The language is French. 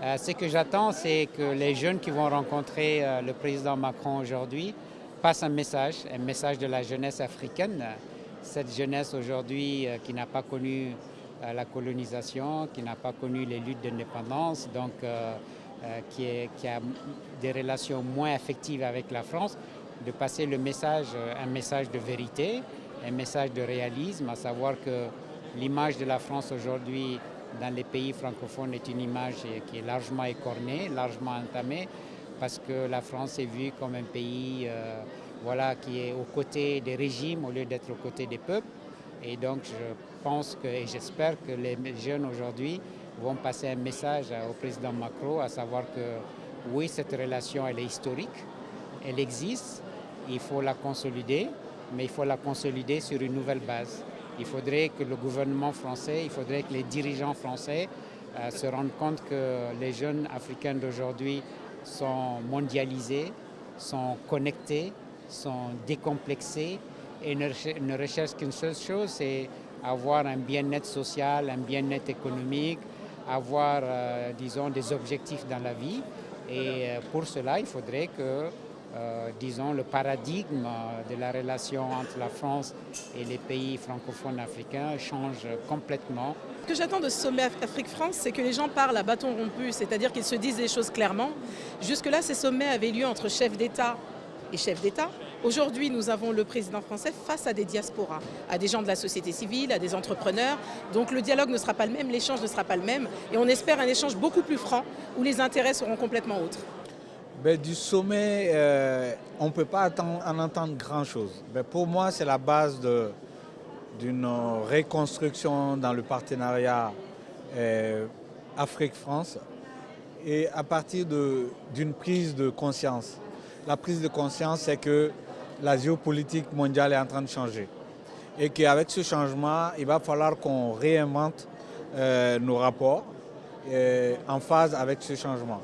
Ce que j'attends, c'est que les jeunes qui vont rencontrer le président Macron aujourd'hui passent un message de la jeunesse africaine. Cette jeunesse aujourd'hui qui n'a pas connu la colonisation, qui n'a pas connu les luttes d'indépendance, donc qui a des relations moins affectives avec la France, de passer le message, un message de vérité, un message de réalisme, à savoir que l'image de la France aujourd'hui dans les pays francophones est une image qui est largement écornée, largement entamée, parce que la France est vue comme un pays qui est aux côtés des régimes au lieu d'être aux côtés des peuples. Et donc je pense et j'espère que les jeunes aujourd'hui vont passer un message au président Macron, à savoir que oui, cette relation elle est historique, elle existe, il faut la consolider, mais il faut la consolider sur une nouvelle base. Il faudrait que le gouvernement français, il faudrait que les dirigeants français se rendent compte que les jeunes africains d'aujourd'hui sont mondialisés, sont connectés, sont décomplexés et ne recherchent qu'une seule chose, c'est avoir un bien-être social, un bien-être économique, avoir, disons, des objectifs dans la vie. Et pour cela, il faudrait que disons, le paradigme de la relation entre la France et les pays francophones africains change complètement. Ce que j'attends de ce sommet Afrique-France, c'est que les gens parlent à bâton rompu, c'est-à-dire qu'ils se disent les choses clairement. Jusque-là, ces sommets avaient lieu entre chefs d'État et chefs d'État. Aujourd'hui, nous avons le président français face à des diasporas, à des gens de la société civile, à des entrepreneurs. Donc le dialogue ne sera pas le même, l'échange ne sera pas le même. Et on espère un échange beaucoup plus franc, où les intérêts seront complètement autres. Du sommet, on ne peut pas en entendre grand-chose. Pour moi, c'est la base d'une reconstruction dans le partenariat Afrique-France et à partir d'une prise de conscience. La prise de conscience, c'est que la géopolitique mondiale est en train de changer et qu'avec ce changement, il va falloir qu'on réinvente nos rapports en phase avec ce changement.